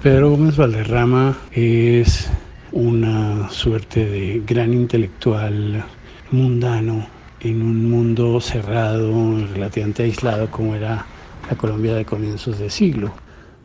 Pedro Gómez Valderrama es una suerte de gran intelectual mundano en un mundo cerrado, relativamente aislado como era la Colombia de comienzos de siglo.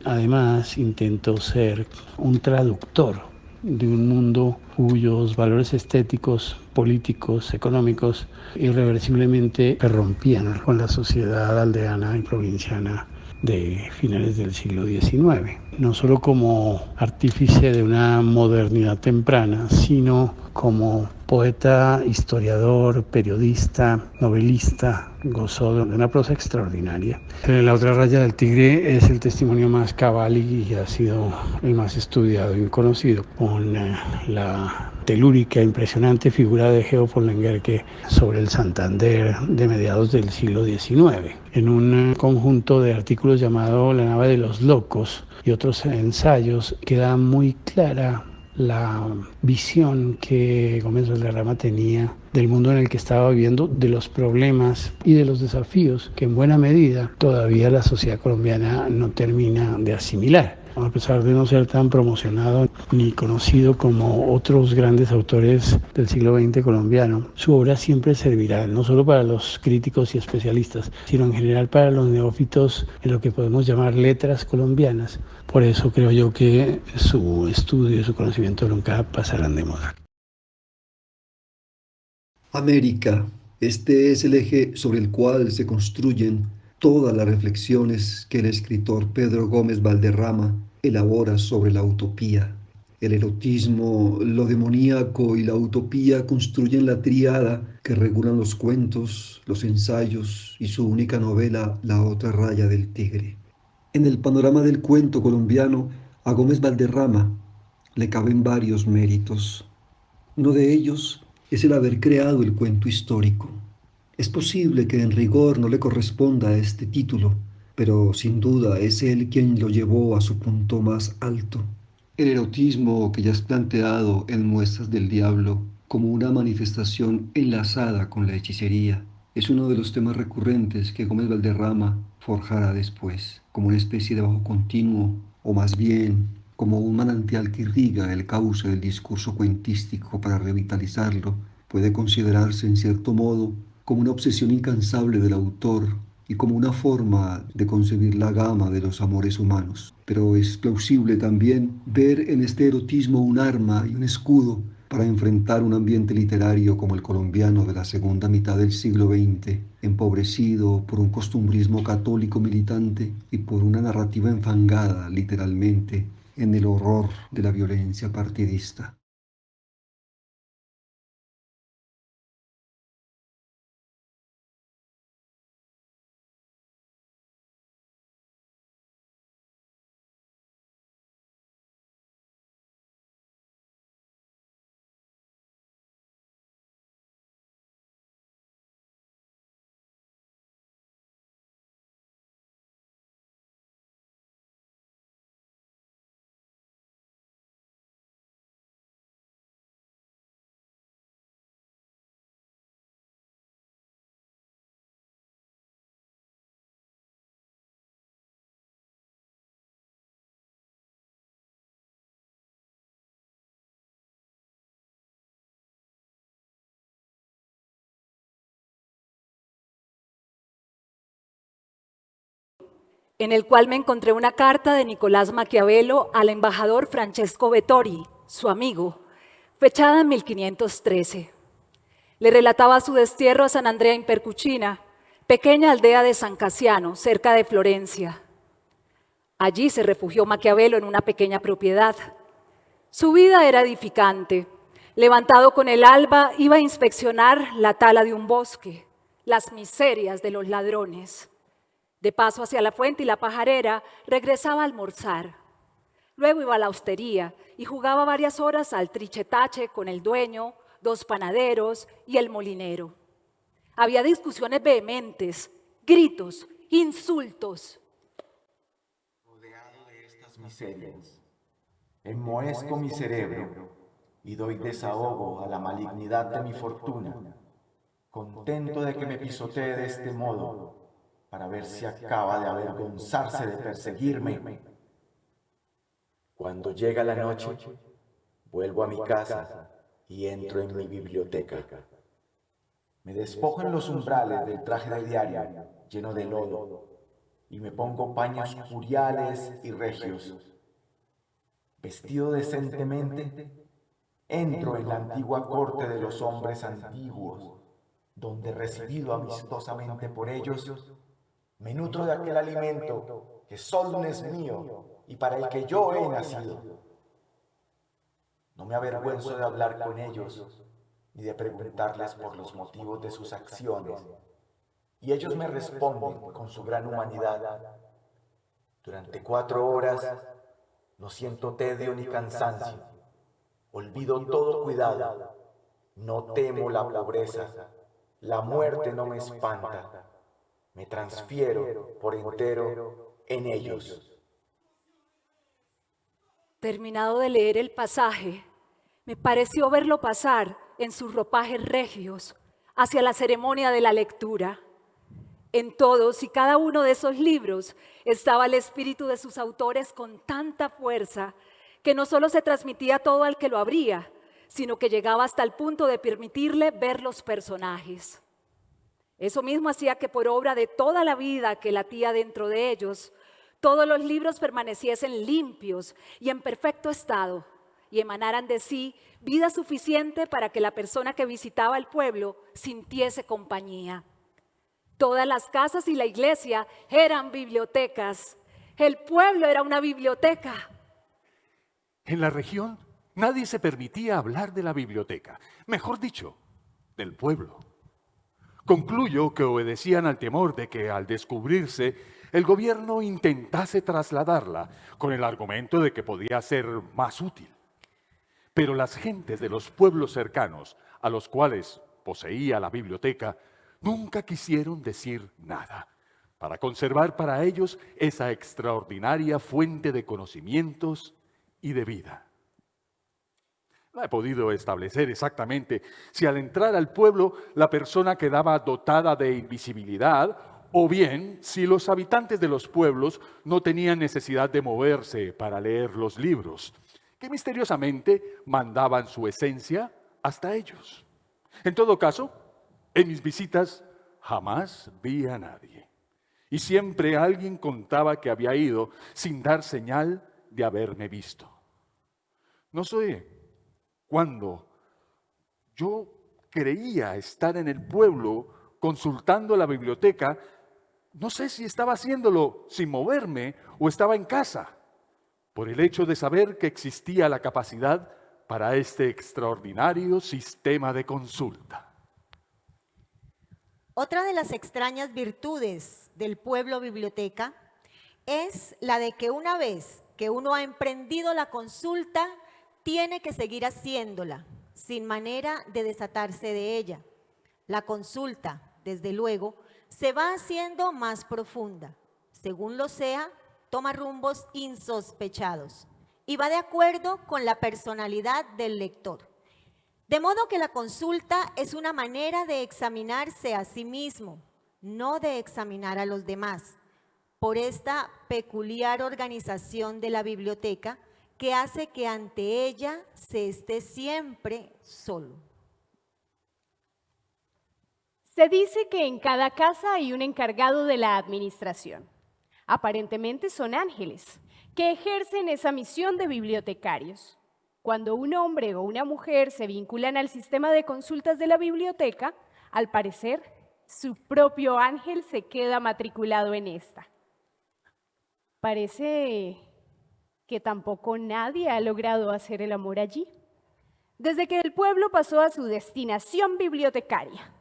Además, intentó ser un traductor de un mundo cuyos valores estéticos, políticos, económicos, irreversiblemente rompían con la sociedad aldeana y provinciana de finales del siglo XIX, no solo como artífice de una modernidad temprana, sino como poeta, historiador, periodista, novelista, gozó de una prosa extraordinaria. La otra raya del tigre es el testimonio más cabal y ha sido el más estudiado y conocido, con la telúrica, impresionante figura de Geo Pollengerque sobre el Santander de mediados del siglo XIX, en un conjunto de artículos llamado La nave de los locos y otros ensayos queda muy clara la visión que Gómez Valderrama tenía del mundo en el que estaba viviendo, de los problemas y de los desafíos que en buena medida todavía la sociedad colombiana no termina de asimilar. A pesar de no ser tan promocionado ni conocido como otros grandes autores del siglo XX colombiano, su obra siempre servirá no solo para los críticos y especialistas, sino en general para los neófitos en lo que podemos llamar letras colombianas. Por eso creo yo que su estudio y su conocimiento nunca pasarán de moda. América, este es el eje sobre el cual se construyen todas las reflexiones que el escritor Pedro Gómez Valderrama elabora sobre la utopía. El erotismo, lo demoníaco y la utopía construyen la tríada que regulan los cuentos, los ensayos y su única novela, La otra raya del tigre. En el panorama del cuento colombiano, a Gómez Valderrama le caben varios méritos. Uno de ellos es el haber creado el cuento histórico. Es posible que en rigor no le corresponda a este título, pero sin duda es él quien lo llevó a su punto más alto. El erotismo que ya has planteado en Muestras del Diablo como una manifestación enlazada con la hechicería es uno de los temas recurrentes que Gómez Valderrama forjará después, como una especie de bajo continuo, o más bien como un manantial que irriga el cauce del discurso cuentístico para revitalizarlo. Puede considerarse en cierto modo como una obsesión incansable del autor y como una forma de concebir la gama de los amores humanos. Pero es plausible también ver en este erotismo un arma y un escudo para enfrentar un ambiente literario como el colombiano de la segunda mitad del siglo XX, empobrecido por un costumbrismo católico militante y por una narrativa enfangada, literalmente, en el horror de la violencia partidista. En el cual me encontré una carta de Nicolás Maquiavelo al embajador Francesco Vettori, su amigo, fechada en 1513. Le relataba su destierro a San Andrea in Percucina, pequeña aldea de San Casiano, cerca de Florencia. Allí se refugió Maquiavelo en una pequeña propiedad. Su vida era edificante. Levantado con el alba, iba a inspeccionar la tala de un bosque, las miserias de los ladrones. De paso hacia la fuente y la pajarera, regresaba a almorzar. Luego iba a la hostería y jugaba varias horas al trichetache con el dueño, dos panaderos y el molinero. Había discusiones vehementes, gritos, insultos. Rodeado de estas miserias, enmohezco mi cerebro y doy desahogo a la malignidad de mi fortuna, contento de que me pisotee de este modo, para ver si acaba de avergonzarse de perseguirme. Cuando llega la noche, vuelvo a mi casa y entro en mi biblioteca. Me despojo en los umbrales del traje de diario lleno de lodo y me pongo paños curiales y regios. Vestido decentemente, entro en la antigua corte de los hombres antiguos, donde recibido amistosamente por ellos, me nutro de aquel alimento que solo es mío y para el que yo he nacido. No me avergüenzo de hablar con ellos ni de preguntarles por los motivos de sus acciones, y ellos me responden con su gran humanidad. Durante 4 horas no siento tedio ni cansancio, olvido todo cuidado, no temo la pobreza, la muerte no me espanta, me transfiero por entero en ellos. Terminado de leer el pasaje, me pareció verlo pasar en sus ropajes regios hacia la ceremonia de la lectura. En todos y cada uno de esos libros estaba el espíritu de sus autores con tanta fuerza que no solo se transmitía todo al que lo abría, sino que llegaba hasta el punto de permitirle ver los personajes. Eso mismo hacía que por obra de toda la vida que latía dentro de ellos, todos los libros permaneciesen limpios y en perfecto estado y emanaran de sí vida suficiente para que la persona que visitaba el pueblo sintiese compañía. Todas las casas y la iglesia eran bibliotecas. El pueblo era una biblioteca. En la región nadie se permitía hablar de la biblioteca, mejor dicho, del pueblo. Concluyo que obedecían al temor de que al descubrirse el gobierno intentase trasladarla con el argumento de que podía ser más útil. Pero las gentes de los pueblos cercanos a los cuales poseía la biblioteca nunca quisieron decir nada para conservar para ellos esa extraordinaria fuente de conocimientos y de vida. No he podido establecer exactamente si al entrar al pueblo la persona quedaba dotada de invisibilidad o bien si los habitantes de los pueblos no tenían necesidad de moverse para leer los libros, que misteriosamente mandaban su esencia hasta ellos. En todo caso, en mis visitas jamás vi a nadie. Y siempre alguien contaba que había ido sin dar señal de haberme visto. No sé cuándo yo creía estar en el pueblo consultando la biblioteca. No sé si estaba haciéndolo sin moverme o estaba en casa, por el hecho de saber que existía la capacidad para este extraordinario sistema de consulta. Otra de las extrañas virtudes del pueblo biblioteca es la de que una vez que uno ha emprendido la consulta, tiene que seguir haciéndola, sin manera de desatarse de ella. La consulta, desde luego, se va haciendo más profunda. Según lo sea, toma rumbos insospechados y va de acuerdo con la personalidad del lector. De modo que la consulta es una manera de examinarse a sí mismo, no de examinar a los demás, por esta peculiar organización de la biblioteca que hace que ante ella se esté siempre solo. Se dice que en cada casa hay un encargado de la administración. Aparentemente son ángeles que ejercen esa misión de bibliotecarios. Cuando un hombre o una mujer se vinculan al sistema de consultas de la biblioteca, al parecer, su propio ángel se queda matriculado en esta. Parece que tampoco nadie ha logrado hacer el amor allí, desde que el pueblo pasó a su destinación bibliotecaria,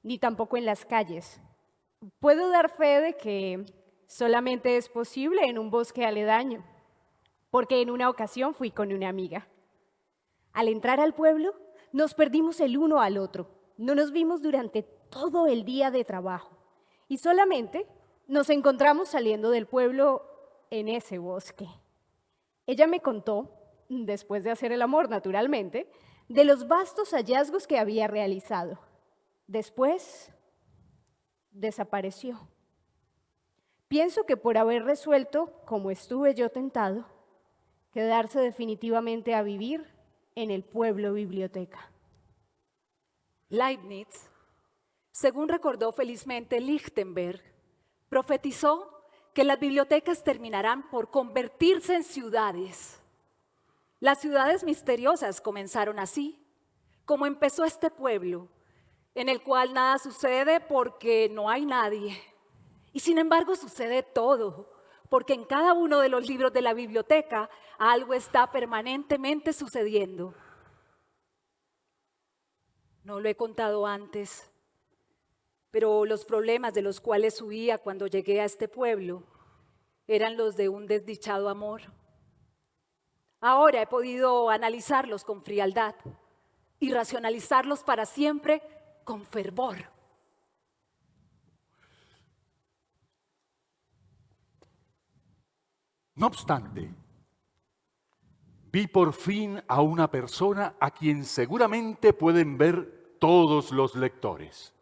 ni tampoco en las calles. Puedo dar fe de que solamente es posible en un bosque aledaño, porque en una ocasión fui con una amiga. Al entrar al pueblo, nos perdimos el uno al otro. No nos vimos durante todo el día de trabajo y solamente nos encontramos saliendo del pueblo en ese bosque. Ella me contó, después de hacer el amor naturalmente, de los vastos hallazgos que había realizado. Después, desapareció. Pienso que por haber resuelto, como estuve yo tentado, quedarse definitivamente a vivir en el pueblo biblioteca. Leibniz, según recordó felizmente Lichtenberg, profetizó que las bibliotecas terminarán por convertirse en ciudades. Las ciudades misteriosas comenzaron así, como empezó este pueblo, en el cual nada sucede porque no hay nadie. Y sin embargo sucede todo, porque en cada uno de los libros de la biblioteca algo está permanentemente sucediendo. No lo he contado antes, pero los problemas de los cuales huía cuando llegué a este pueblo eran los de un desdichado amor. Ahora he podido analizarlos con frialdad y racionalizarlos para siempre con fervor. No obstante, vi por fin a una persona a quien seguramente pueden ver todos los lectores.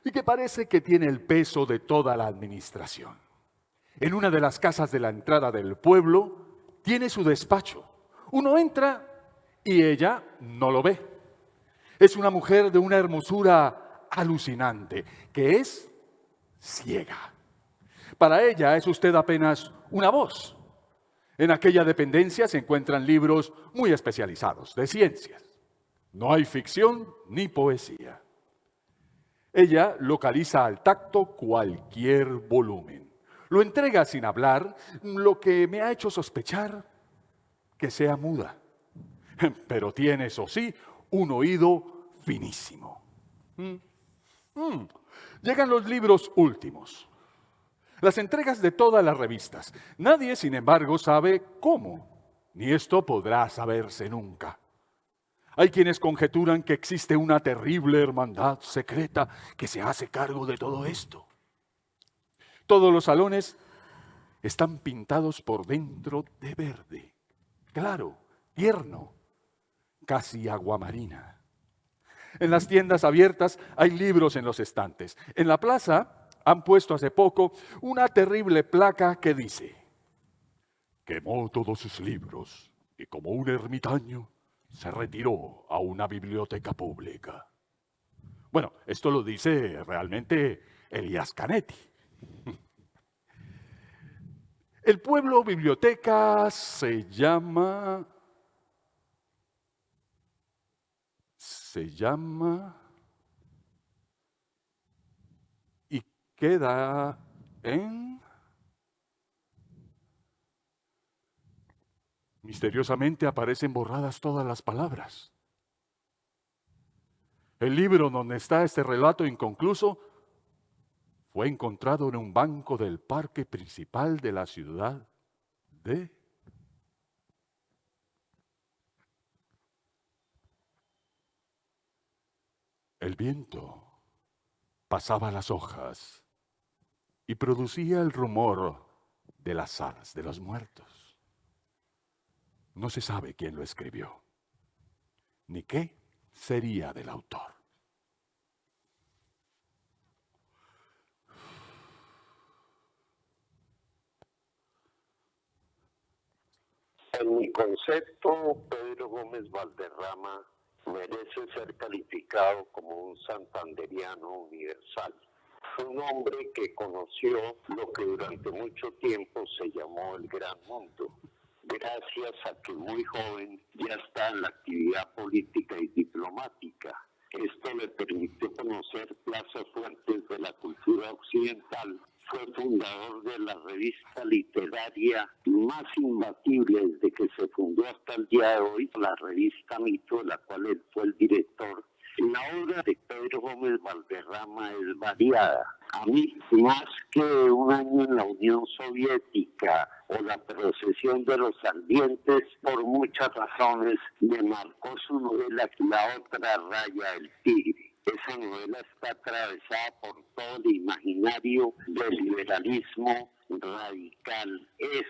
Y que parece que tiene el peso de toda la administración. En una de las casas de la entrada del pueblo tiene su despacho. Uno entra y ella no lo ve. Es una mujer de una hermosura alucinante, que es ciega. Para ella es usted apenas una voz. En aquella dependencia se encuentran libros muy especializados de ciencias. No hay ficción ni poesía. Ella localiza al tacto cualquier volumen. Lo entrega sin hablar, lo que me ha hecho sospechar que sea muda. Pero tiene, eso sí, un oído finísimo. Llegan los libros últimos. Las entregas de todas las revistas. Nadie, sin embargo, sabe cómo, ni esto podrá saberse nunca. Hay quienes conjeturan que existe una terrible hermandad secreta que se hace cargo de todo esto. Todos los salones están pintados por dentro de verde, claro, tierno, casi aguamarina. En las tiendas abiertas hay libros en los estantes. En la plaza han puesto hace poco una terrible placa que dice: quemó todos sus libros y como un ermitaño se retiró a una biblioteca pública. Bueno, esto lo dice realmente Elías Canetti. El pueblo biblioteca se llama y queda en... Misteriosamente aparecen borradas todas las palabras. El libro donde está este relato inconcluso fue encontrado en un banco del parque principal de la ciudad de... El viento pasaba las hojas y producía el rumor de las alas de los muertos. No se sabe quién lo escribió, ni qué sería del autor. En mi concepto, Pedro Gómez Valderrama merece ser calificado como un santanderiano universal. Un hombre que conoció lo que durante mucho tiempo se llamó el Gran Mundo, gracias a que muy joven ya está en la actividad política y diplomática. Esto le permitió conocer plazas fuertes de la cultura occidental. Fue fundador de la revista literaria más imbatible desde que se fundó hasta el día de hoy, la revista Mito, de la cual él fue el director. La obra de Pedro Gómez Valderrama es variada. A mí, más que un año en la Unión Soviética o la procesión de los ardientes, por muchas razones, me marcó su novela La otra raya del tigre. Esa novela está atravesada por todo el imaginario del liberalismo radical. Es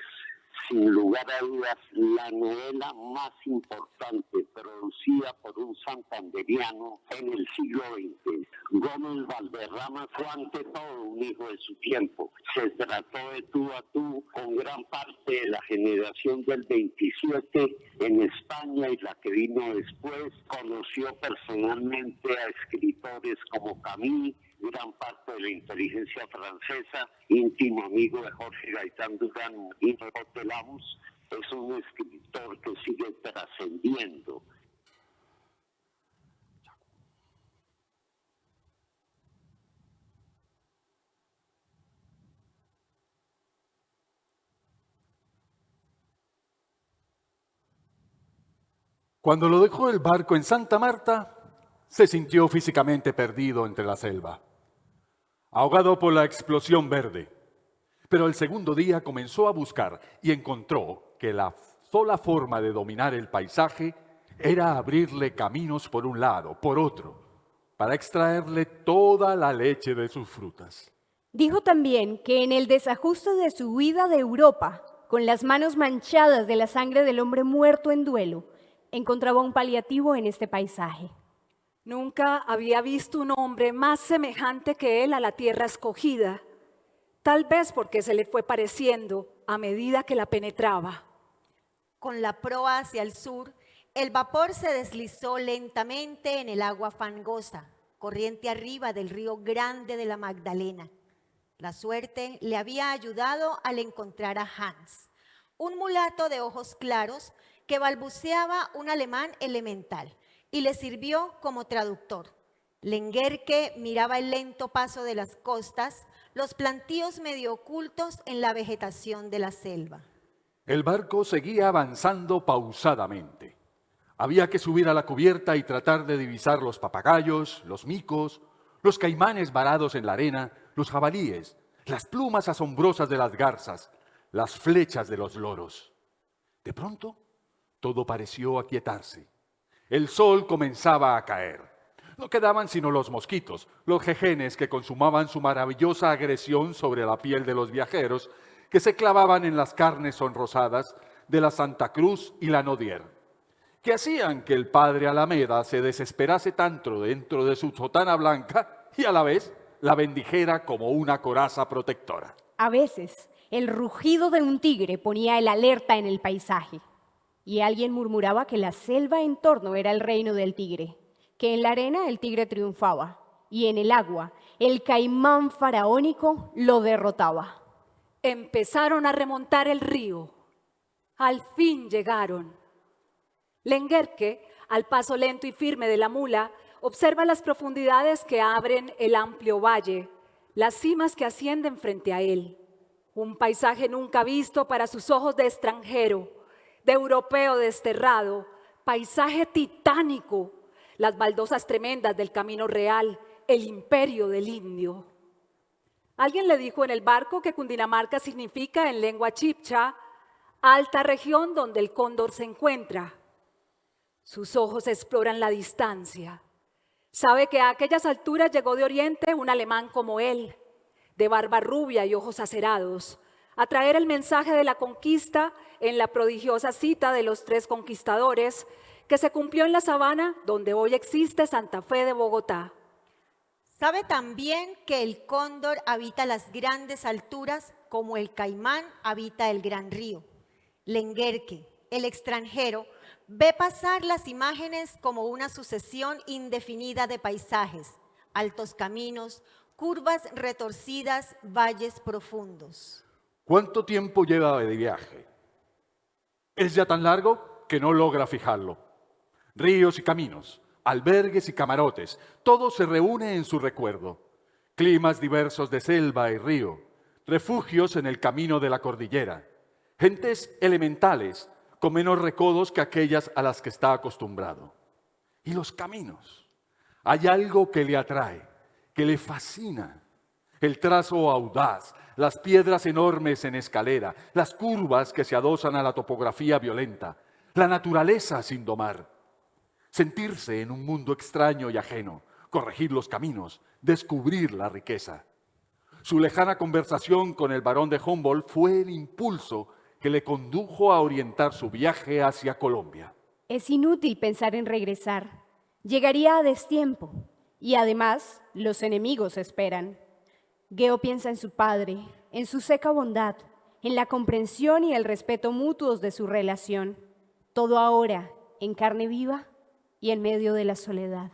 sin lugar a dudas, la novela más importante producida por un santanderiano en el siglo XX. Gómez Valderrama fue ante todo un hijo de su tiempo. Se trató de tú a tú con gran parte de la generación del 27 en España y la que vino después. Conoció personalmente a escritores como Camus, gran parte de la inteligencia francesa, íntimo amigo de Jorge Gaitán Durán y Rote Lamus. Es un escritor que sigue trascendiendo. Cuando lo dejó el barco en Santa Marta, se sintió físicamente perdido entre la selva, ahogado por la explosión verde. Pero el segundo día comenzó a buscar y encontró que la sola forma de dominar el paisaje era abrirle caminos por un lado, por otro, para extraerle toda la leche de sus frutas. Dijo también que en el desajuste de su huida de Europa, con las manos manchadas de la sangre del hombre muerto en duelo, encontraba un paliativo en este paisaje. Nunca había visto un hombre más semejante que él a la tierra escogida, tal vez porque se le fue pareciendo a medida que la penetraba. Con la proa hacia el sur, el vapor se deslizó lentamente en el agua fangosa, corriente arriba del río Grande de la Magdalena. La suerte le había ayudado al encontrar a Hans, un mulato de ojos claros que balbuceaba un alemán elemental y le sirvió como traductor. Lenguerque miraba el lento paso de las costas, los plantíos medio ocultos en la vegetación de la selva. El barco seguía avanzando pausadamente. Había que subir a la cubierta y tratar de divisar los papagayos, los micos, los caimanes varados en la arena, los jabalíes, las plumas asombrosas de las garzas, las flechas de los loros. De pronto, todo pareció aquietarse. El sol comenzaba a caer. No quedaban sino los mosquitos, los jejenes que consumaban su maravillosa agresión sobre la piel de los viajeros, que se clavaban en las carnes sonrosadas de la Santa Cruz y la Nodier, que hacían que el padre Alameda se desesperase tanto dentro de su sotana blanca y a la vez la bendijera como una coraza protectora. A veces, el rugido de un tigre ponía el alerta en el paisaje, y alguien murmuraba que la selva en torno era el reino del tigre, que en la arena el tigre triunfaba, y en el agua el caimán faraónico lo derrotaba. Empezaron a remontar el río. Al fin llegaron. Lenguerque, al paso lento y firme de la mula, observa las profundidades que abren el amplio valle, las cimas que ascienden frente a él. Un paisaje nunca visto para sus ojos de extranjero, de europeo desterrado, paisaje titánico, las baldosas tremendas del camino real, el imperio del indio. Alguien le dijo en el barco que Cundinamarca significa en lengua chibcha alta región donde el cóndor se encuentra. Sus ojos exploran la distancia. Sabe que a aquellas alturas llegó de Oriente un alemán como él, de barba rubia y ojos acerados, a traer el mensaje de la conquista en la prodigiosa cita de los 3 conquistadores que se cumplió en la sabana donde hoy existe Santa Fe de Bogotá. Sabe también que el cóndor habita las grandes alturas como el caimán habita el gran río. Lenguerque, el extranjero, ve pasar las imágenes como una sucesión indefinida de paisajes, altos caminos, curvas retorcidas, valles profundos. ¿Cuánto tiempo lleva de viaje? Es ya tan largo que no logra fijarlo. Ríos y caminos, albergues y camarotes, todo se reúne en su recuerdo. Climas diversos de selva y río, refugios en el camino de la cordillera, gentes elementales con menos recodos que aquellas a las que está acostumbrado. Y los caminos, hay algo que le atrae, que le fascina. El trazo audaz, las piedras enormes en escalera, las curvas que se adosan a la topografía violenta, la naturaleza sin domar. Sentirse en un mundo extraño y ajeno, corregir los caminos, descubrir la riqueza. Su lejana conversación con el barón de Humboldt fue el impulso que le condujo a orientar su viaje hacia Colombia. Es inútil pensar en regresar. Llegaría a destiempo y además los enemigos esperan. Geo piensa en su padre, en su seca bondad, en la comprensión y el respeto mutuos de su relación. Todo ahora en carne viva y en medio de la soledad.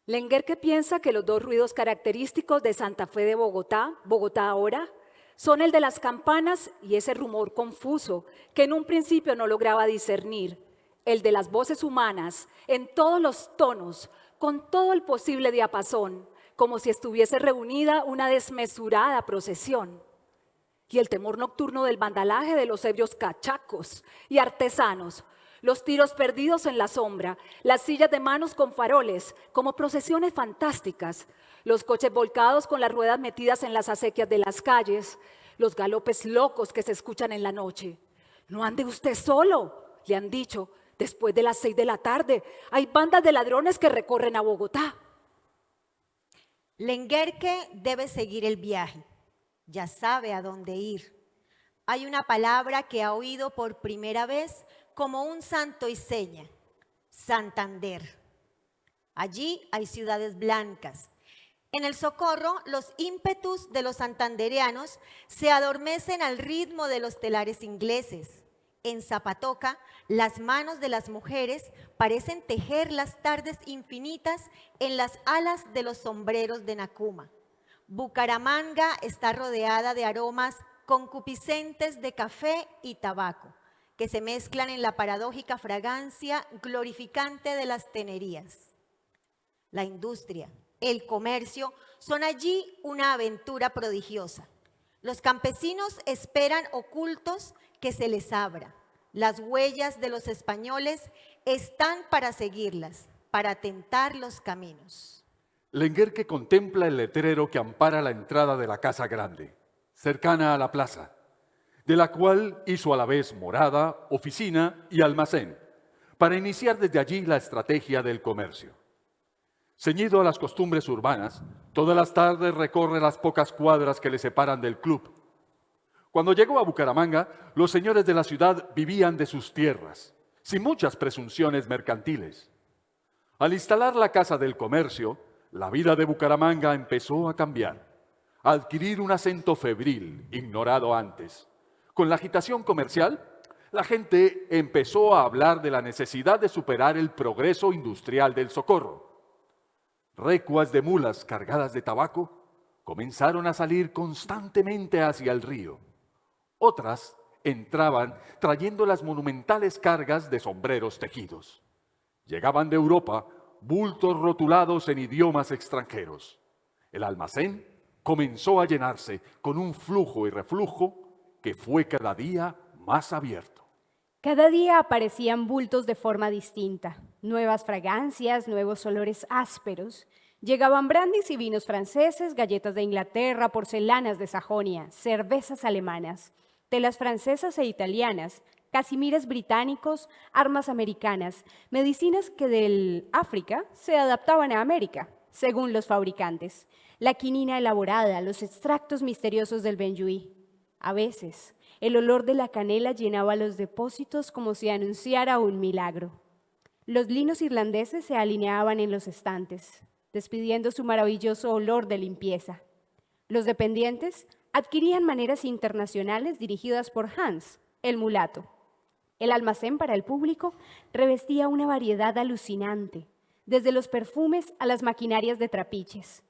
Lenguerque piensa que los dos ruidos característicos de Santa Fe de Bogotá, Bogotá ahora, son el de las campanas y ese rumor confuso que en un principio no lograba discernir, el de las voces humanas en todos los tonos, con todo el posible diapasón, como si estuviese reunida una desmesurada procesión. Y el temor nocturno del vandalaje de los ebrios cachacos y artesanos, los tiros perdidos en la sombra, las sillas de manos con faroles, como procesiones fantásticas, los coches volcados con las ruedas metidas en las acequias de las calles, los galopes locos que se escuchan en la noche. No ande usted solo, le han dicho, después de las 6 de la tarde, hay bandas de ladrones que recorren a Bogotá. Lenguerque debe seguir el viaje, ya sabe a dónde ir. Hay una palabra que ha oído por primera vez como un santo y seña, Santander. Allí hay ciudades blancas. En el Socorro, los ímpetus de los santandereanos se adormecen al ritmo de los telares ingleses. En Zapatoca, las manos de las mujeres parecen tejer las tardes infinitas en las alas de los sombreros de Nacuma. Bucaramanga está rodeada de aromas concupiscentes de café y tabaco, que se mezclan en la paradójica fragancia glorificante de las tenerías. La industria, el comercio, son allí una aventura prodigiosa. Los campesinos esperan ocultos que se les abra. Las huellas de los españoles están para seguirlas, para tentar los caminos. Lenguerque contempla el letrero que ampara la entrada de la Casa Grande, cercana a la plaza, de la cual hizo a la vez morada, oficina y almacén, para iniciar desde allí la estrategia del comercio. Ceñido a las costumbres urbanas, todas las tardes recorre las pocas cuadras que le separan del club. Cuando llegó a Bucaramanga, los señores de la ciudad vivían de sus tierras, sin muchas presunciones mercantiles. Al instalar la Casa del Comercio, la vida de Bucaramanga empezó a cambiar, a adquirir un acento febril, ignorado antes. Con la agitación comercial, la gente empezó a hablar de la necesidad de superar el progreso industrial del Socorro. Recuas de mulas cargadas de tabaco comenzaron a salir constantemente hacia el río. Otras entraban trayendo las monumentales cargas de sombreros tejidos. Llegaban de Europa bultos rotulados en idiomas extranjeros. El almacén comenzó a llenarse con un flujo y reflujo que fue cada día más abierto. Cada día aparecían bultos de forma distinta, nuevas fragancias, nuevos olores ásperos. Llegaban brandis y vinos franceses, galletas de Inglaterra, porcelanas de Sajonia, cervezas alemanas, telas francesas e italianas, casimires británicos, armas americanas, medicinas que del África se adaptaban a América, según los fabricantes, la quinina elaborada, los extractos misteriosos del benjuí. A veces, el olor de la canela llenaba los depósitos como si anunciara un milagro. Los linos irlandeses se alineaban en los estantes, despidiendo su maravilloso olor de limpieza. Los dependientes adquirían maneras internacionales dirigidas por Hans, el mulato. El almacén para el público revestía una variedad alucinante, desde los perfumes a las maquinarias de trapiches.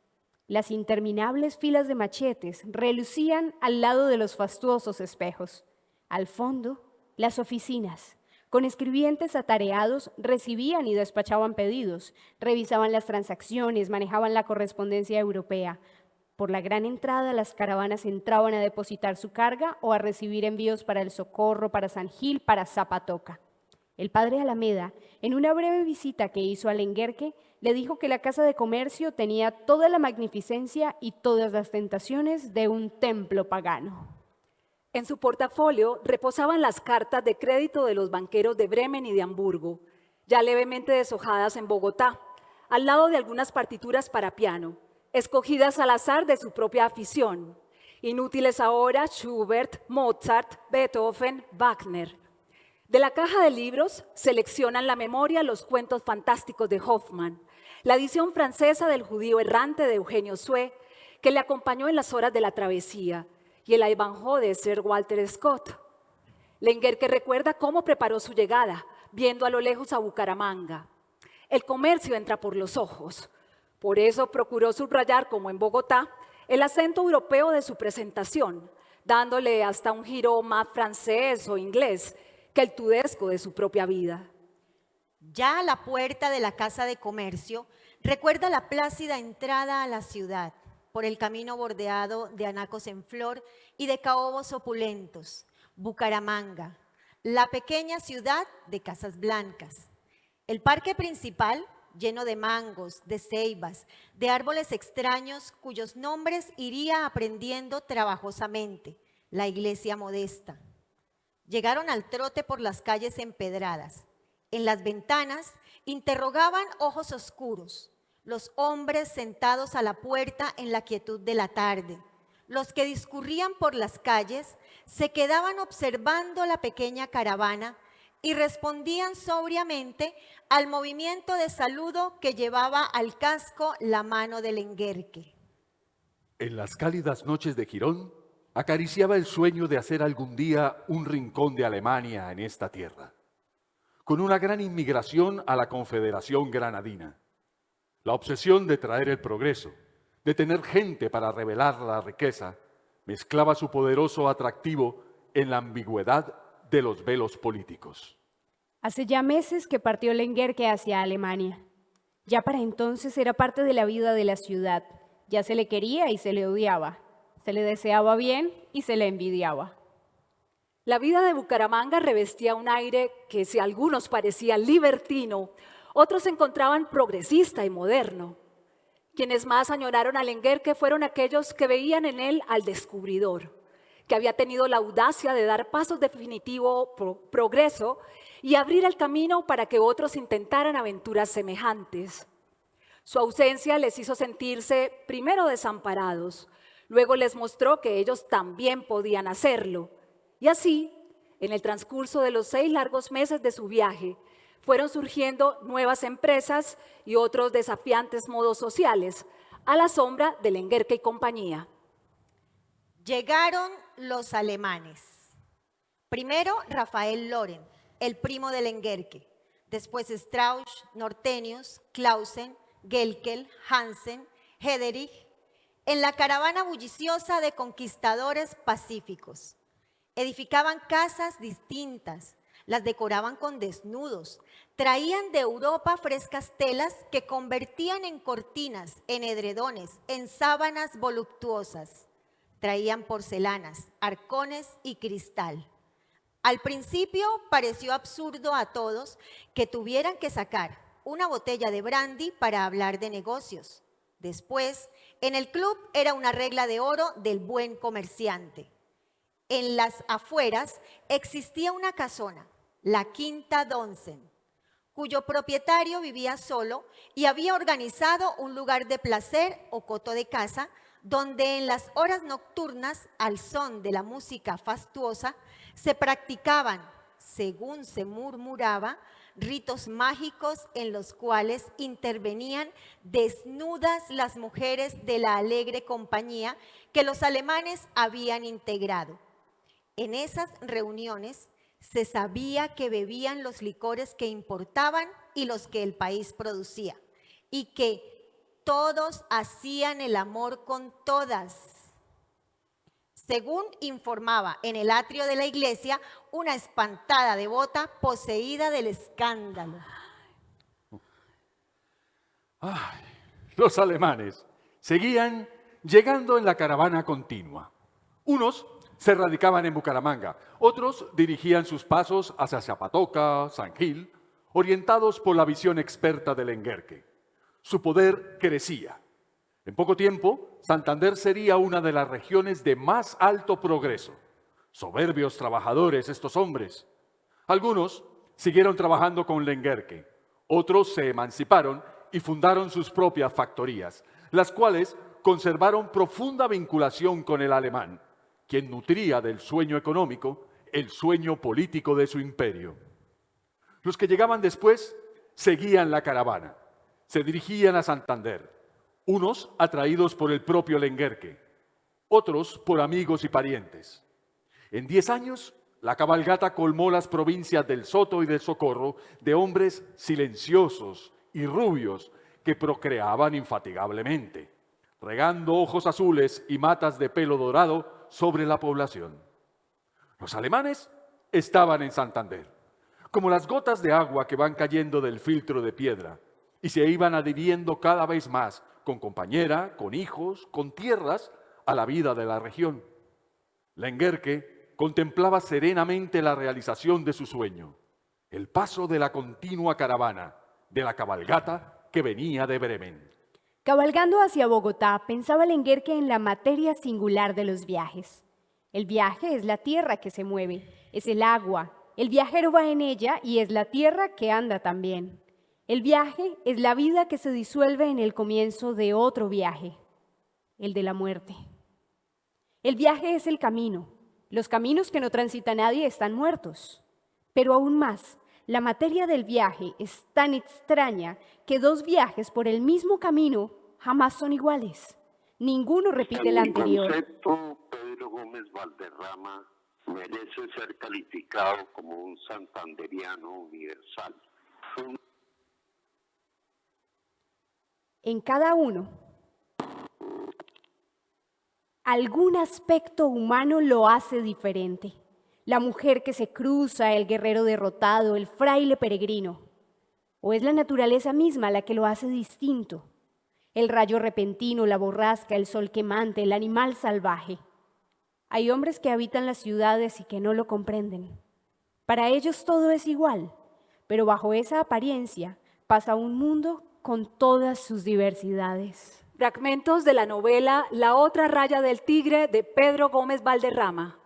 Las interminables filas de machetes relucían al lado de los fastuosos espejos. Al fondo, las oficinas, con escribientes atareados, recibían y despachaban pedidos, revisaban las transacciones, manejaban la correspondencia europea. Por la gran entrada, las caravanas entraban a depositar su carga o a recibir envíos para el Socorro, para San Gil, para Zapatoca. El padre Alameda, en una breve visita que hizo a Lenguerque, le dijo que la Casa de Comercio tenía toda la magnificencia y todas las tentaciones de un templo pagano. En su portafolio reposaban las cartas de crédito de los banqueros de Bremen y de Hamburgo, ya levemente deshojadas en Bogotá, al lado de algunas partituras para piano, escogidas al azar de su propia afición, Inútiles ahora Schubert, Mozart, Beethoven, Wagner. De la caja de libros seleccionan la memoria los cuentos fantásticos de Hoffmann, la edición francesa del judío errante de Eugenio Sue, que le acompañó en las horas de la travesía, y el Ivanhoe de Sir Walter Scott. Lenguerque recuerda cómo preparó su llegada, viendo a lo lejos a Bucaramanga. El comercio entra por los ojos. Por eso procuró subrayar, como en Bogotá, el acento europeo de su presentación, dándole hasta un giro más francés o inglés que el tudesco de su propia vida. Ya a la puerta de la Casa de Comercio, recuerda la plácida entrada a la ciudad, por el camino bordeado de anacos en flor y de caobos opulentos, Bucaramanga, la pequeña ciudad de casas blancas. El parque principal, lleno de mangos, de ceibas, de árboles extraños cuyos nombres iría aprendiendo trabajosamente, la iglesia modesta. Llegaron al trote por las calles empedradas. En las ventanas interrogaban ojos oscuros, los hombres sentados a la puerta en la quietud de la tarde. Los que discurrían por las calles se quedaban observando la pequeña caravana y respondían sobriamente al movimiento de saludo que llevaba al casco la mano del Lenguerque. En las cálidas noches de Girón, acariciaba el sueño de hacer algún día un rincón de Alemania en esta tierra, con una gran inmigración a la Confederación Granadina. La obsesión de traer el progreso, de tener gente para revelar la riqueza, mezclaba su poderoso atractivo en la ambigüedad de los velos políticos. Hace ya meses que partió Lenguerque hacia Alemania. Ya para entonces era parte de la vida de la ciudad. Ya se le quería y se le odiaba. Se le deseaba bien y se le envidiaba. La vida de Bucaramanga revestía un aire que, si a algunos parecía libertino, otros encontraban progresista y moderno. Quienes más añoraron a Lenguerque fueron aquellos que veían en él al descubridor, que había tenido la audacia de dar pasos definitivos progreso y abrir el camino para que otros intentaran aventuras semejantes. Su ausencia les hizo sentirse primero desamparados, luego les mostró que ellos también podían hacerlo. Y así, en el transcurso de los 6 largos meses de su viaje, fueron surgiendo nuevas empresas y otros desafiantes modos sociales, a la sombra de Lenguerque y compañía. Llegaron los alemanes. Primero Rafael Loren, el primo de Lenguerque. Después Strauss, Nortenius, Clausen, Gelkel, Hansen, Hederich, en la caravana bulliciosa de conquistadores pacíficos. Edificaban casas distintas, las decoraban con desnudos, traían de Europa frescas telas que convertían en cortinas, en edredones, en sábanas voluptuosas. Traían porcelanas, arcones y cristal. Al principio pareció absurdo a todos que tuvieran que sacar una botella de brandy para hablar de negocios. Después, en el club era una regla de oro del buen comerciante. En las afueras existía una casona, la Quinta Donsen, cuyo propietario vivía solo y había organizado un lugar de placer o coto de caza, donde en las horas nocturnas, al son de la música fastuosa, se practicaban, según se murmuraba, ritos mágicos en los cuales intervenían desnudas las mujeres de la alegre compañía que los alemanes habían integrado. En esas reuniones se sabía que bebían los licores que importaban y los que el país producía, y que todos hacían el amor con todas. Según informaba en el atrio de la iglesia una espantada devota poseída del escándalo. Ay, los alemanes seguían llegando en la caravana continua. Unos se radicaban en Bucaramanga, otros dirigían sus pasos hacia Zapatoca, San Gil, orientados por la visión experta de Lenguerque. Su poder crecía. En poco tiempo, Santander sería una de las regiones de más alto progreso. Soberbios trabajadores estos hombres. Algunos siguieron trabajando con Lenguerque, otros se emanciparon y fundaron sus propias factorías, las cuales conservaron profunda vinculación con el alemán, quien nutría del sueño económico el sueño político de su imperio. Los que llegaban después seguían la caravana, se dirigían a Santander, unos atraídos por el propio Lenguerque, otros por amigos y parientes. En 10 años, la cabalgata colmó las provincias del Soto y del Socorro de hombres silenciosos y rubios que procreaban infatigablemente, regando ojos azules y matas de pelo dorado sobre la población. Los alemanes estaban en Santander, como las gotas de agua que van cayendo del filtro de piedra, y se iban adhiriendo cada vez más, con compañera, con hijos, con tierras, a la vida de la región. Lenguerque contemplaba serenamente la realización de su sueño, el paso de la continua caravana, de la cabalgata que venía de Bremen. Cabalgando hacia Bogotá, pensaba Lenguerque en la materia singular de los viajes. El viaje es la tierra que se mueve, es el agua. El viajero va en ella y es la tierra que anda también. El viaje es la vida que se disuelve en el comienzo de otro viaje, el de la muerte. El viaje es el camino. Los caminos que no transita nadie están muertos. Pero aún más, la materia del viaje es tan extraña que 2 viajes por el mismo camino jamás son iguales. Ninguno repite el anterior. En mi concepto, Pedro Gómez Valderrama merece ser calificado como un santanderiano universal. En cada uno, algún aspecto humano lo hace diferente. La mujer que se cruza, el guerrero derrotado, el fraile peregrino. ¿O es la naturaleza misma la que lo hace distinto? El rayo repentino, la borrasca, el sol quemante, el animal salvaje. Hay hombres que habitan las ciudades y que no lo comprenden. Para ellos todo es igual, pero bajo esa apariencia pasa un mundo con todas sus diversidades. Fragmentos de la novela La otra raya del tigre de Pedro Gómez Valderrama.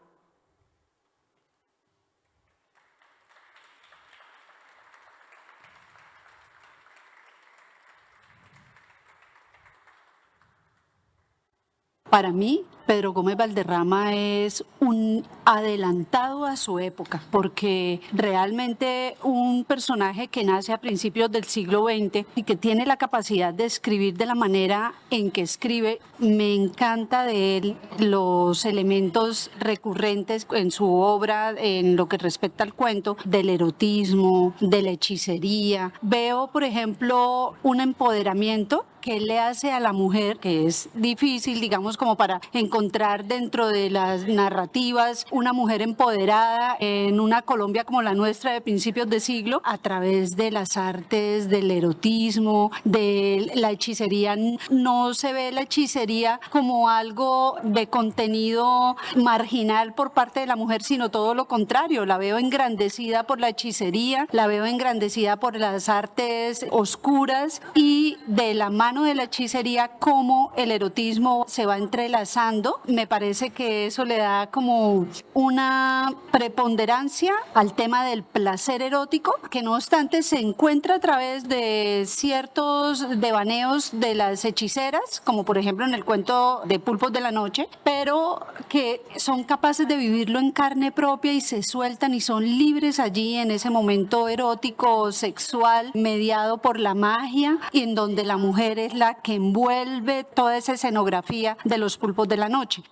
Para mí, Pedro Gómez Valderrama es un adelantado a su época, porque realmente un personaje que nace a principios del siglo XX y que tiene la capacidad de escribir de la manera en que escribe, me encanta de él los elementos recurrentes en su obra, en lo que respecta al cuento, del erotismo, de la hechicería. Veo, por ejemplo, un empoderamiento que le hace a la mujer, que es difícil, digamos, como para encontrar dentro de las narrativas una mujer empoderada en una Colombia como la nuestra de principios de siglo, a través de las artes, del erotismo, de la hechicería. No se ve la hechicería como algo de contenido marginal por parte de la mujer, sino todo lo contrario. La veo engrandecida por la hechicería, la veo engrandecida por las artes oscuras, y de la mano de la hechicería, cómo el erotismo se va entrelazando. Me parece que eso le da como una preponderancia al tema del placer erótico, que no obstante se encuentra a través de ciertos devaneos de las hechiceras, como por ejemplo en el cuento de Pulpos de la Noche, pero que son capaces de vivirlo en carne propia y se sueltan y son libres allí en ese momento erótico, sexual, mediado por la magia, y en donde la mujer es la que envuelve toda esa escenografía de los Pulpos de la Noche.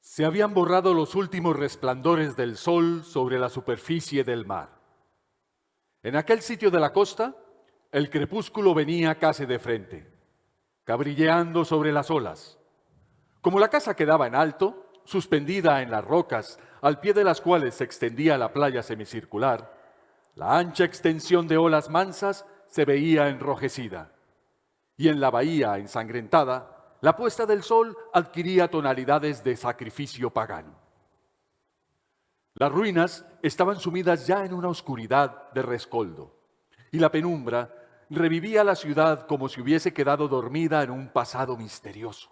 Se habían borrado los últimos resplandores del sol sobre la superficie del mar. En aquel sitio de la costa, el crepúsculo venía casi de frente, cabrilleando sobre las olas. Como la casa quedaba en alto, suspendida en las rocas, al pie de las cuales se extendía la playa semicircular, la ancha extensión de olas mansas se veía enrojecida, y en la bahía ensangrentada, la puesta del sol adquiría tonalidades de sacrificio pagano. Las ruinas estaban sumidas ya en una oscuridad de rescoldo, y la penumbra revivía la ciudad como si hubiese quedado dormida en un pasado misterioso.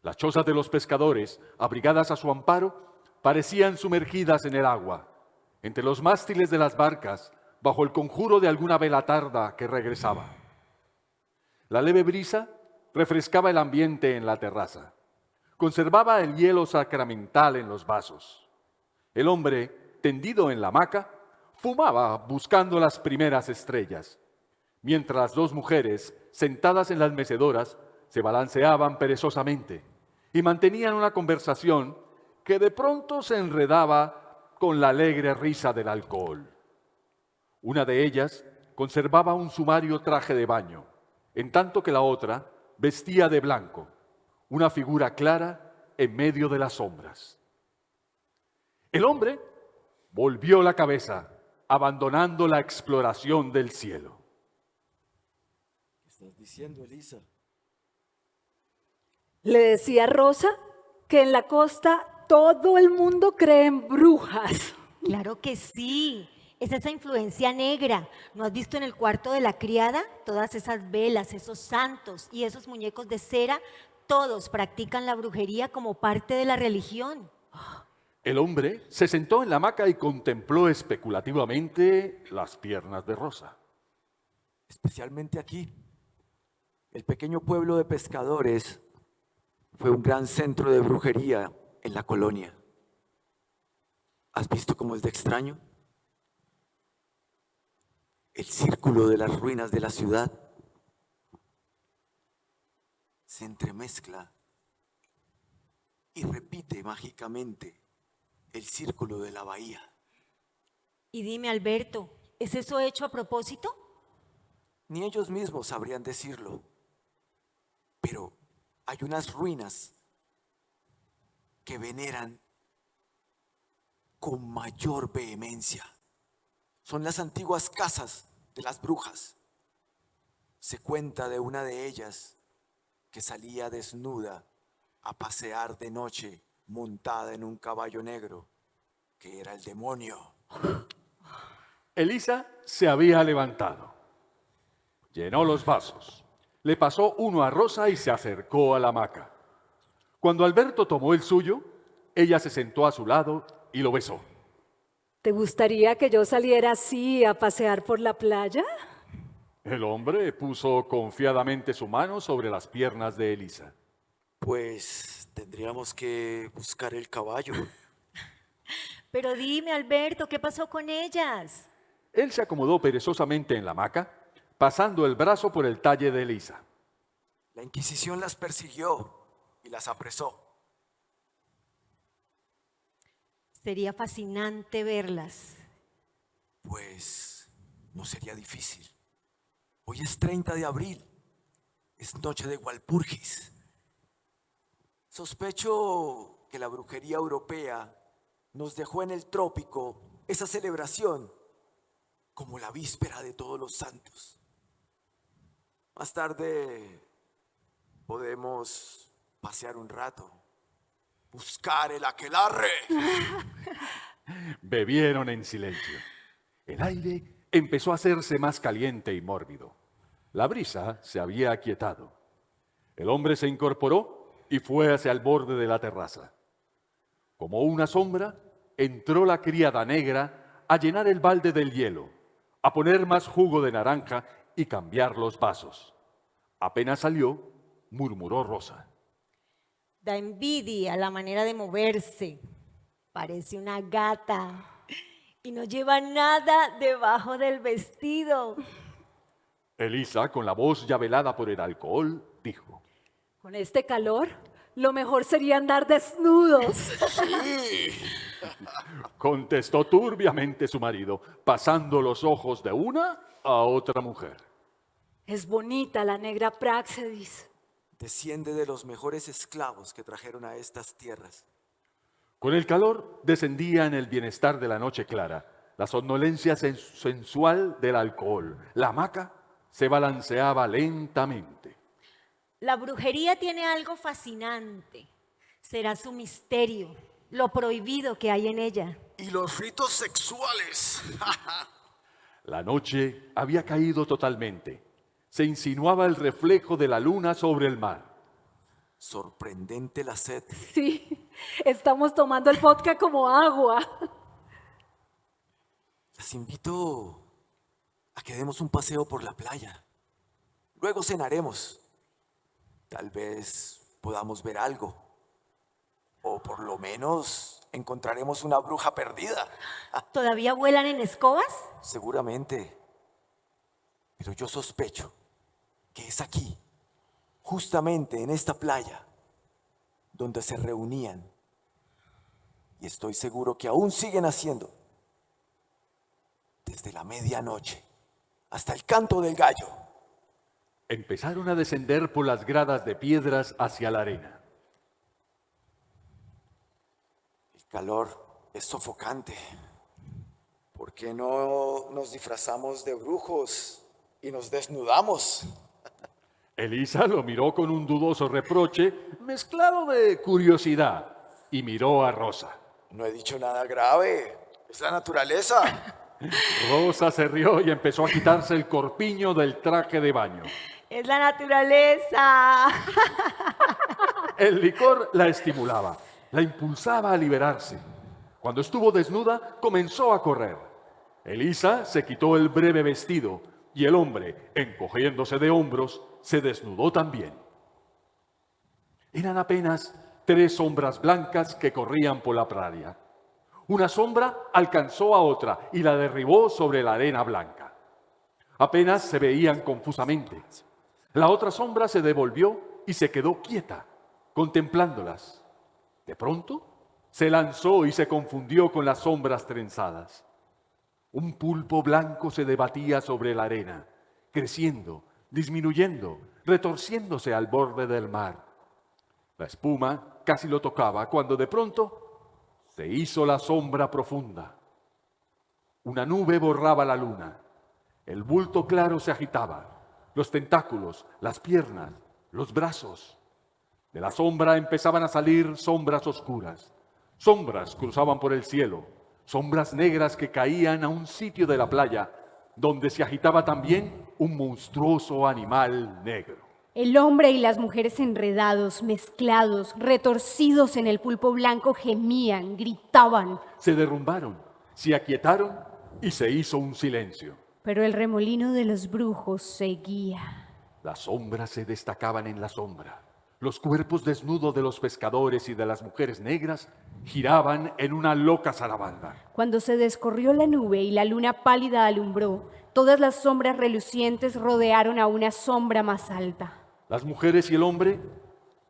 Las chozas de los pescadores, abrigadas a su amparo, parecían sumergidas en el agua, entre los mástiles de las barcas, bajo el conjuro de alguna vela tarda que regresaba. La leve brisa refrescaba el ambiente en la terraza. Conservaba el hielo sacramental en los vasos. El hombre, tendido en la hamaca, fumaba buscando las primeras estrellas, mientras las dos mujeres, sentadas en las mecedoras, se balanceaban perezosamente y mantenían una conversación que de pronto se enredaba con la alegre risa del alcohol. Una de ellas conservaba un sumario traje de baño, en tanto que la otra vestía de blanco, una figura clara en medio de las sombras. El hombre volvió la cabeza, abandonando la exploración del cielo. ¿Qué estás diciendo, Elisa? Le decía Rosa que en la costa todo el mundo cree en brujas. Claro que sí. Es esa influencia negra. ¿No has visto en el cuarto de la criada? Todas esas velas, esos santos y esos muñecos de cera, todos practican la brujería como parte de la religión. El hombre se sentó en la hamaca y contempló especulativamente las piernas de Rosa. Especialmente aquí. El pequeño pueblo de pescadores fue un gran centro de brujería en la colonia. ¿Has visto cómo es de extraño? El círculo de las ruinas de la ciudad se entremezcla y repite mágicamente el círculo de la bahía. Y dime, Alberto, ¿es eso hecho a propósito? Ni ellos mismos sabrían decirlo, pero hay unas ruinas que veneran con mayor vehemencia. Son las antiguas casas de las brujas. Se cuenta de una de ellas que salía desnuda a pasear de noche montada en un caballo negro, que era el demonio. Elisa se había levantado. Llenó los vasos. Le pasó uno a Rosa y se acercó a la hamaca. Cuando Alberto tomó el suyo, ella se sentó a su lado y lo besó. ¿Te gustaría que yo saliera así a pasear por la playa? El hombre puso confiadamente su mano sobre las piernas de Elisa. Pues tendríamos que buscar el caballo. Pero dime, Alberto, ¿qué pasó con ellas? Él se acomodó perezosamente en la hamaca, pasando el brazo por el talle de Elisa. La Inquisición las persiguió y las apresó. Sería fascinante verlas. Pues no sería difícil. Hoy es 30 de abril, es noche de Walpurgis. Sospecho que la brujería europea nos dejó en el trópico esa celebración como la víspera de Todos los Santos. Más tarde podemos pasear un rato, buscar el aquelarre. Bebieron en silencio. El aire empezó a hacerse más caliente y mórbido. La brisa se había aquietado. El hombre se incorporó y fue hacia el borde de la terraza. Como una sombra, entró la criada negra a llenar el balde del hielo, a poner más jugo de naranja y cambiar los vasos. Apenas salió, murmuró Rosa. Da envidia la manera de moverse. Parece una gata y no lleva nada debajo del vestido. Elisa, con la voz ya velada por el alcohol, dijo. Con este calor, lo mejor sería andar desnudos. Sí. Contestó turbiamente su marido, pasando los ojos de una a otra mujer. Es bonita la negra Práxedis. Desciende de los mejores esclavos que trajeron a estas tierras. Con el calor descendía en el bienestar de la noche clara, la somnolencia sensual del alcohol. La hamaca se balanceaba lentamente. La brujería tiene algo fascinante. Será su misterio, lo prohibido que hay en ella. Y los ritos sexuales. La noche había caído totalmente. Se insinuaba el reflejo de la luna sobre el mar. Sorprendente la sed. Sí, estamos tomando el vodka como agua. Las invito a que demos un paseo por la playa. Luego cenaremos. Tal vez podamos ver algo. O por lo menos encontraremos una bruja perdida. ¿Todavía vuelan en escobas? Seguramente. Pero yo sospecho que es aquí, justamente en esta playa, donde se reunían. Y estoy seguro que aún siguen haciendo. Desde la medianoche hasta el canto del gallo. Empezaron a descender por las gradas de piedras hacia la arena. El calor es sofocante. ¿Por qué no nos disfrazamos de brujos y nos desnudamos? Elisa lo miró con un dudoso reproche, mezclado de curiosidad, y miró a Rosa. No he dicho nada grave. Es la naturaleza. Rosa se rió y empezó a quitarse el corpiño del traje de baño. Es la naturaleza. El licor la estimulaba, la impulsaba a liberarse. Cuando estuvo desnuda, comenzó a correr. Elisa se quitó el breve vestido y el hombre, encogiéndose de hombros, se desnudó también. Eran apenas 3 sombras blancas que corrían por la praria. Una sombra alcanzó a otra y la derribó sobre la arena blanca. Apenas se veían confusamente. La otra sombra se devolvió y se quedó quieta, contemplándolas. De pronto, se lanzó y se confundió con las sombras trenzadas. Un pulpo blanco se debatía sobre la arena, creciendo, disminuyendo, retorciéndose al borde del mar. La espuma casi lo tocaba cuando de pronto se hizo la sombra profunda. Una nube borraba la luna. El bulto claro se agitaba. Los tentáculos, las piernas, los brazos. De la sombra empezaban a salir sombras oscuras. Sombras cruzaban por el cielo. Sombras negras que caían a un sitio de la playa donde se agitaba también un monstruoso animal negro. El hombre y las mujeres enredados, mezclados, retorcidos en el pulpo blanco gemían, gritaban. Se derrumbaron, se aquietaron y se hizo un silencio. Pero el remolino de los brujos seguía. Las sombras se destacaban en la sombra. Los cuerpos desnudos de los pescadores y de las mujeres negras giraban en una loca zarabanda. Cuando se descorrió la nube y la luna pálida alumbró, todas las sombras relucientes rodearon a una sombra más alta. Las mujeres y el hombre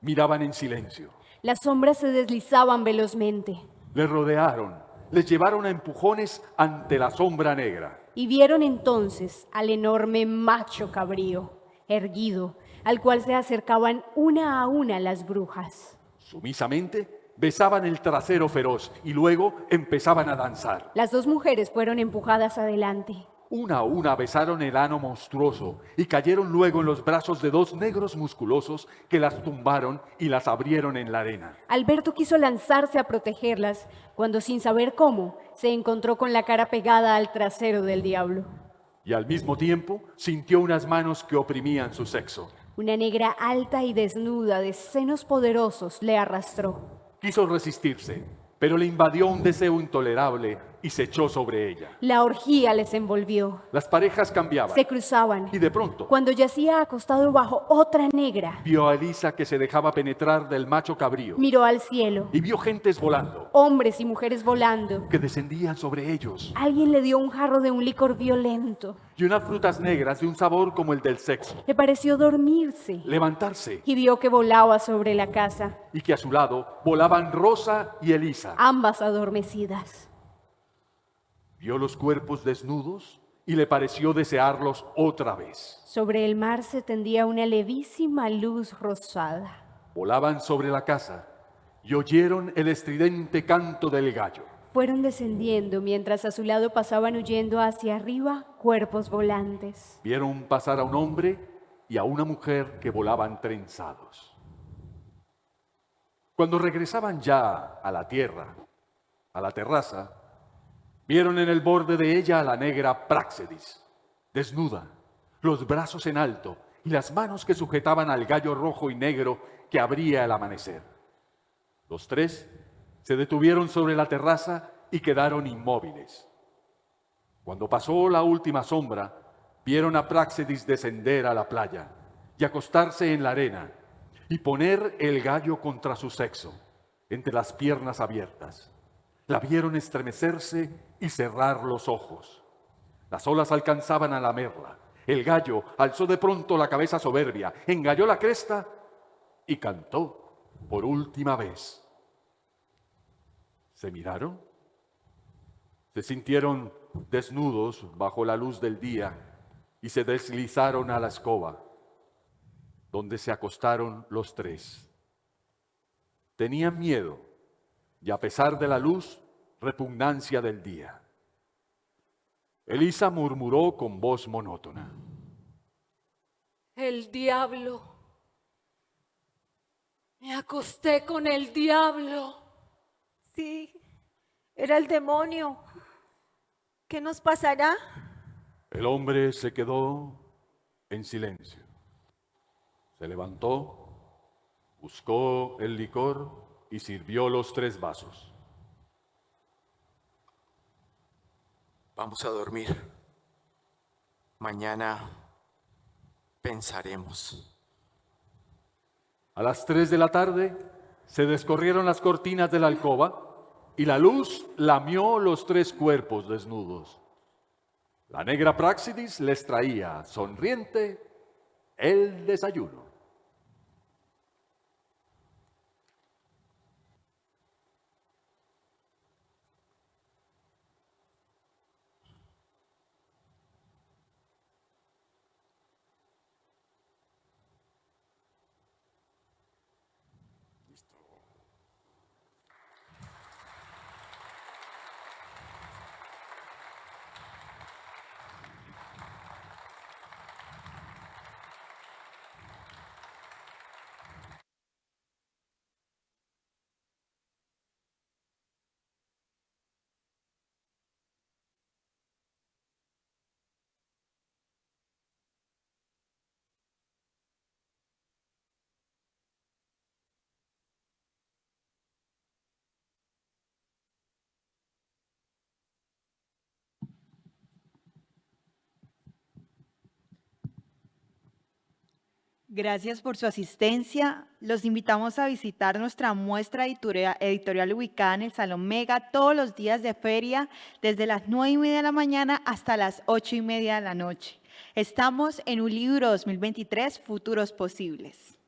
miraban en silencio. Las sombras se deslizaban velozmente. Les rodearon, les llevaron a empujones ante la sombra negra. Y vieron entonces al enorme macho cabrío, erguido, al cual se acercaban una a una las brujas. Sumisamente besaban el trasero feroz y luego empezaban a danzar. Las 2 mujeres fueron empujadas adelante. Una a una besaron el ano monstruoso y cayeron luego en los brazos de 2 negros musculosos que las tumbaron y las abrieron en la arena. Alberto quiso lanzarse a protegerlas, cuando sin saber cómo, se encontró con la cara pegada al trasero del diablo. Y al mismo tiempo sintió unas manos que oprimían su sexo. Una negra alta y desnuda de senos poderosos le arrastró. Quiso resistirse, pero le invadió un deseo intolerable y se echó sobre ella. La orgía les envolvió. Las parejas cambiaban. Se cruzaban. Y de pronto, Cuando yacía acostado bajo otra negra, vio a Elisa que se dejaba penetrar del macho cabrío. miró al cielo. Y vio gentes volando, Hombres y mujeres volando. que descendían sobre ellos. Alguien le dio un jarro de un licor violento. Y unas frutas negras de un sabor como el del sexo. Le pareció dormirse. Levantarse. Y vio que volaba sobre la casa, Y que a su lado volaban Rosa y Elisa. ambas adormecidas. Vio los cuerpos desnudos y le pareció desearlos otra vez. Sobre el mar se tendía una levísima luz rosada. Volaban sobre la casa y oyeron el estridente canto del gallo. Fueron descendiendo mientras a su lado pasaban huyendo hacia arriba cuerpos volantes. Vieron pasar a un hombre y a una mujer que volaban trenzados. Cuando regresaban ya a la tierra, a la terraza, vieron en el borde de ella a la negra Práxedis, desnuda, los brazos en alto y las manos que sujetaban al gallo rojo y negro que abría el amanecer. Los tres se detuvieron sobre la terraza y quedaron inmóviles. Cuando pasó la última sombra, vieron a Práxedis descender a la playa y acostarse en la arena y poner el gallo contra su sexo, entre las piernas abiertas. La vieron estremecerse y cerrar los ojos. Las olas alcanzaban a lamerla. El gallo alzó de pronto la cabeza soberbia, engalló la cresta y cantó por última vez. ¿Se miraron? Se sintieron desnudos bajo la luz del día y se deslizaron a la escoba, donde se acostaron los tres. Tenían miedo y, a pesar de la luz, repugnancia del día. Elisa murmuró con voz monótona: El diablo. Me acosté con el diablo. Sí, era el demonio. ¿Qué nos pasará? El hombre se quedó en silencio. Se levantó, buscó el licor y sirvió los 3 vasos. Vamos a dormir. Mañana pensaremos. A las 3 de la tarde se descorrieron las cortinas de la alcoba y la luz lamió los 3 cuerpos desnudos. La negra Práxedis les traía, sonriente, el desayuno. Gracias por su asistencia. Los invitamos a visitar nuestra muestra editorial ubicada en el Salón Mega todos los días de feria, desde las 9:30 de la mañana hasta las 8:30 de la noche. Estamos en Un Libro 2023, Futuros Posibles.